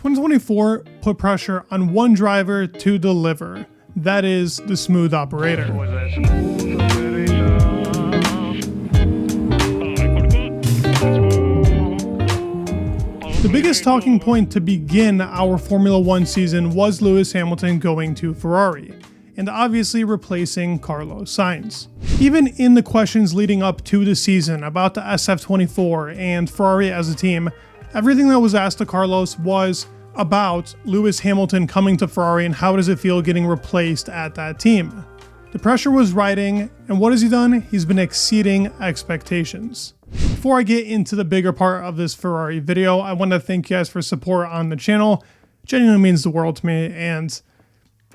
2024 put pressure on one driver to deliver. That is the smooth operator. The biggest talking point to begin our Formula One season was Lewis Hamilton going to Ferrari, and obviously replacing Carlos Sainz. Even in the questions leading up to the season about the SF24 and Ferrari as a team, everything that was asked to Carlos was about Lewis Hamilton coming to Ferrari and how does it feel getting replaced at that team. The pressure was riding, and what has he done? He's been exceeding expectations. Before I get into the bigger part of this Ferrari video, I want to thank you guys for support on the channel. It genuinely means the world to me, and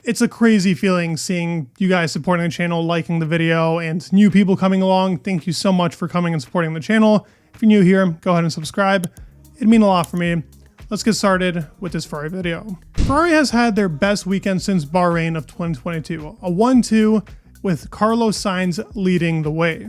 it's a crazy feeling seeing you guys supporting the channel, liking the video, and new people coming along. Thank you so much for coming and supporting the channel. If you're new here, go ahead and subscribe. It'd mean a lot for me. Let's get started with this Ferrari video. Ferrari has had their best weekend since Bahrain of 2022, a 1-2 with Carlos Sainz leading the way.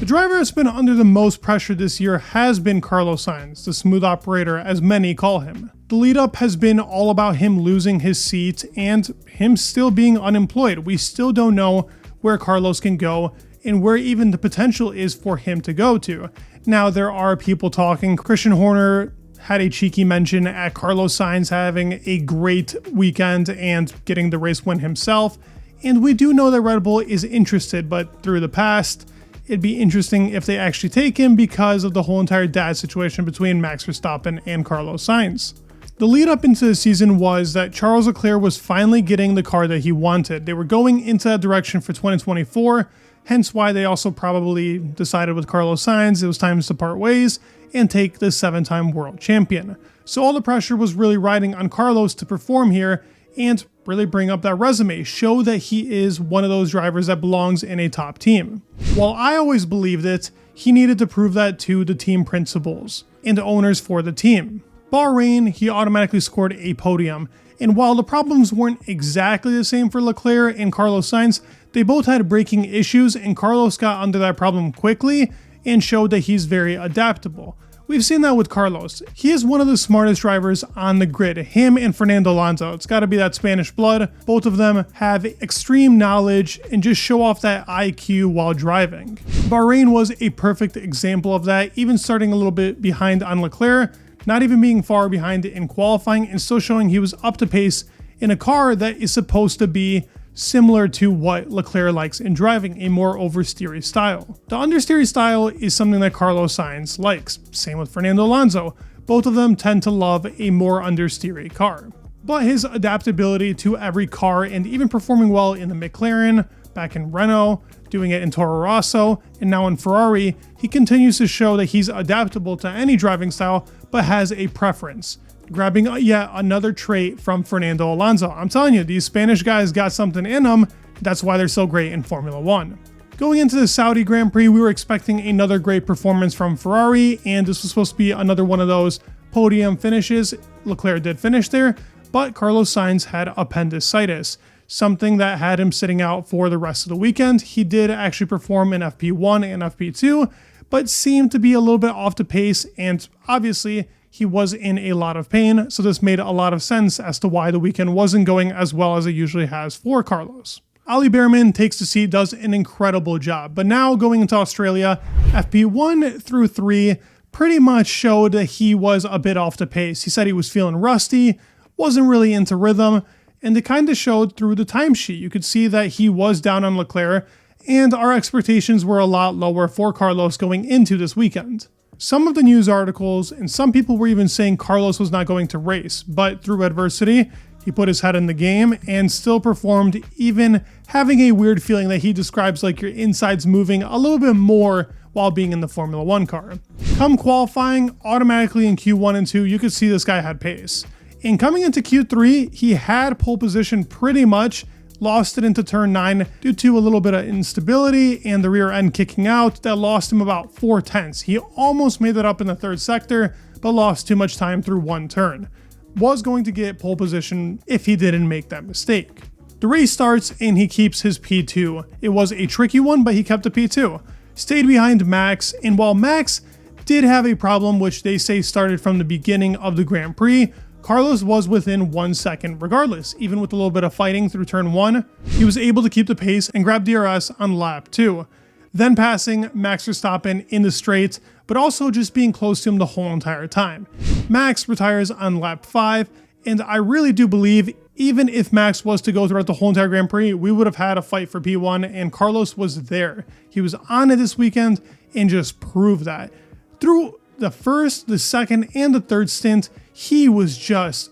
The driver that's been under the most pressure this year has been Carlos Sainz, the smooth operator as many call him. The lead up has been all about him losing his seat and him still being unemployed. We still don't know where Carlos can go and where even the potential is for him to go to. Now there are people talking. Christian Horner had a cheeky mention at Carlos Sainz having a great weekend and getting the race win himself. And we do know that Red Bull is interested, but through the past, it'd be interesting if they actually take him because of the whole entire dad situation between Max Verstappen and Carlos Sainz. The lead up into the season was that Charles Leclerc was finally getting the car that he wanted. They were going into that direction for 2024, hence why they also probably decided with Carlos Sainz it was time to part ways and take the 7-time world champion. So all the pressure was really riding on Carlos to perform here and really bring up that resume, show that he is one of those drivers that belongs in a top team. While I always believed it, he needed to prove that to the team principals and the owners for the team. Bahrain, he automatically scored a podium, and while the problems weren't exactly the same for Leclerc and Carlos Sainz, they both had braking issues, and Carlos got under that problem quickly and showed that he's very adaptable. We've seen that with Carlos. He is one of the smartest drivers on the grid, him and Fernando Alonso. It's got to be that Spanish blood. Both of them have extreme knowledge and just show off that IQ while driving. Bahrain was a perfect example of that, even starting a little bit behind on Leclerc, not even being far behind in qualifying and still showing he was up to pace in a car that is supposed to be similar to what Leclerc likes in driving, a more oversteery style. The understeery style is something that Carlos Sainz likes. Same with Fernando Alonso. Both of them tend to love a more understeery car. But his adaptability to every car and even performing well in the McLaren, back in Renault, doing it in Toro Rosso, and now in Ferrari, he continues to show that he's adaptable to any driving style, but has a preference. Grabbing yet another trait from Fernando Alonso. I'm telling you, these Spanish guys got something in them. That's why they're so great in Formula One. Going into the Saudi Grand Prix, we were expecting another great performance from Ferrari, and this was supposed to be another one of those podium finishes. Leclerc did finish there, but Carlos Sainz had appendicitis, something that had him sitting out for the rest of the weekend. He did actually perform in FP1 and FP2, but seemed to be a little bit off the pace, and obviously he was in a lot of pain, so this made a lot of sense as to why the weekend wasn't going as well as it usually has for Carlos. Ali Behrman takes the seat, does an incredible job, but now going into Australia, FP1 through 3 pretty much showed that he was a bit off the pace. He said he was feeling rusty, wasn't really into rhythm, and it kind of showed through the timesheet. You could see that he was down on Leclerc, and our expectations were a lot lower for Carlos going into this weekend. Some of the news articles and some people were even saying Carlos was not going to race, but through adversity, he put his head in the game and still performed, even having a weird feeling that he describes like your insides moving a little bit more while being in the Formula One car. Come qualifying, automatically in Q1 and 2, you could see this guy had pace. And coming into Q3, he had pole position pretty much, lost it into turn 9 due to a little bit of instability and the rear end kicking out that lost him about 4/10. He almost made it up in the third sector, but lost too much time through one turn. Was going to get pole position if he didn't make that mistake. The race starts and he keeps his P2. It was a tricky one, but he kept a P2. Stayed behind Max, and while Max did have a problem which they say started from the beginning of the Grand Prix, Carlos was within 1 second regardless. Even with a little bit of fighting through turn 1, he was able to keep the pace and grab DRS on lap 2. Then passing Max Verstappen in the straight, but also just being close to him the whole entire time. Max retires on lap 5, and I really do believe even if Max was to go throughout the whole entire Grand Prix, we would have had a fight for P1, and Carlos was there. He was on it this weekend and just proved that. Through the first, the second, and the third stint, he was just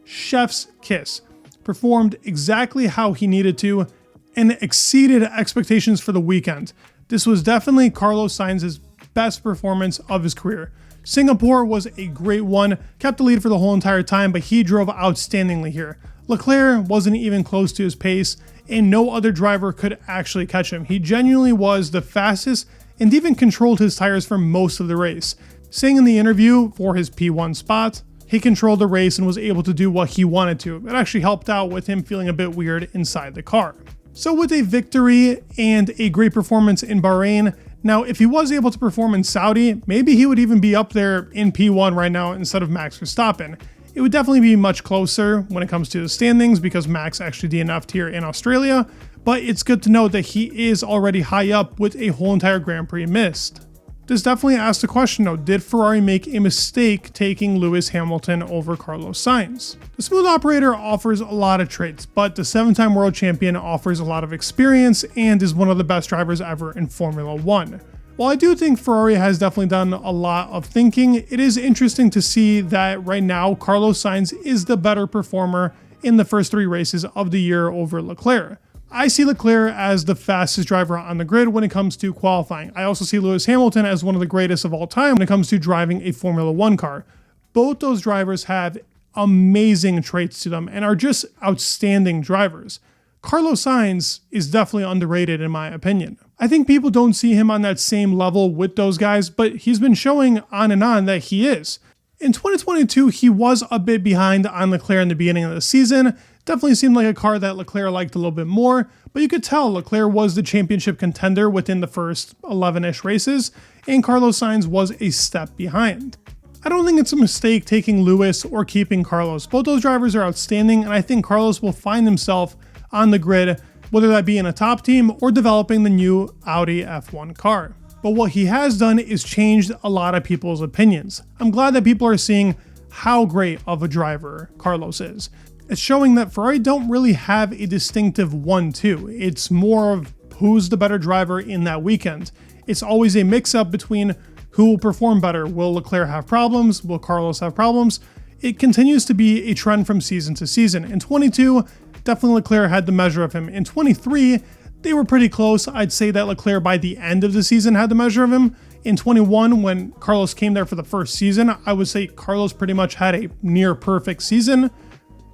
chef's kiss. Performed exactly how he needed to and exceeded expectations for the weekend. This was definitely Carlos Sainz's best performance of his career. Singapore was a great one, kept the lead for the whole entire time, but he drove outstandingly here. Leclerc wasn't even close to his pace, and no other driver could actually catch him. He genuinely was the fastest and even controlled his tires for most of the race. Saying in the interview for his P1 spot, he controlled the race and was able to do what he wanted to. It actually helped out with him feeling a bit weird inside the car. So with a victory and a great performance in Bahrain, now if he was able to perform in Saudi, maybe he would even be up there in P1 right now instead of Max Verstappen. It would definitely be much closer when it comes to the standings because Max actually DNF'd here in Australia, but it's good to know that he is already high up with a whole entire Grand Prix missed. This definitely asks the question though, did Ferrari make a mistake taking Lewis Hamilton over Carlos Sainz? The smooth operator offers a lot of traits, but the 7-time world champion offers a lot of experience and is one of the best drivers ever in Formula 1. While I do think Ferrari has definitely done a lot of thinking, it is interesting to see that right now Carlos Sainz is the better performer in the first 3 races of the year over Leclerc. I see Leclerc as the fastest driver on the grid when it comes to qualifying. I also see Lewis Hamilton as one of the greatest of all time when it comes to driving a Formula 1 car. Both those drivers have amazing traits to them and are just outstanding drivers. Carlos Sainz is definitely underrated in my opinion. I think people don't see him on that same level with those guys, but he's been showing on and on that he is. In 2022, he was a bit behind on Leclerc in the beginning of the season. Definitely seemed like a car that Leclerc liked a little bit more, but you could tell Leclerc was the championship contender within the first 11-ish races, and Carlos Sainz was a step behind. I don't think it's a mistake taking Lewis or keeping Carlos. Both those drivers are outstanding, and I think Carlos will find himself on the grid, whether that be in a top team or developing the new Audi F1 car. But what he has done is changed a lot of people's opinions. I'm glad that people are seeing how great of a driver Carlos is. It's showing that Ferrari don't really have a distinctive 1-2. It's more of who's the better driver in that weekend. It's always a mix-up between who will perform better. Will Leclerc have problems? Will Carlos have problems? It continues to be a trend from season to season. In 22, definitely Leclerc had the measure of him. In 23, they were pretty close. I'd say that Leclerc by the end of the season had the measure of him. In 21, when Carlos came there for the first season, I would say Carlos pretty much had a near perfect season,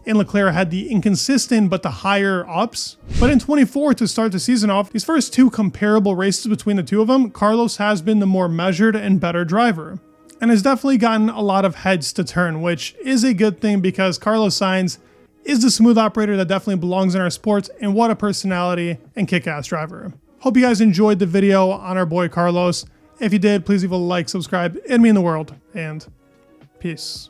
and Leclerc had the inconsistent but the higher ups. But in 24, to start the season off, these first 2 comparable races between the 2 of them, Carlos has been the more measured and better driver, and has definitely gotten a lot of heads to turn, which is a good thing because Carlos Sainz is the smooth operator that definitely belongs in our sport, and what a personality and kick-ass driver. Hope you guys enjoyed the video on our boy Carlos. If you did, please leave a like, subscribe, it'd mean the world, and peace.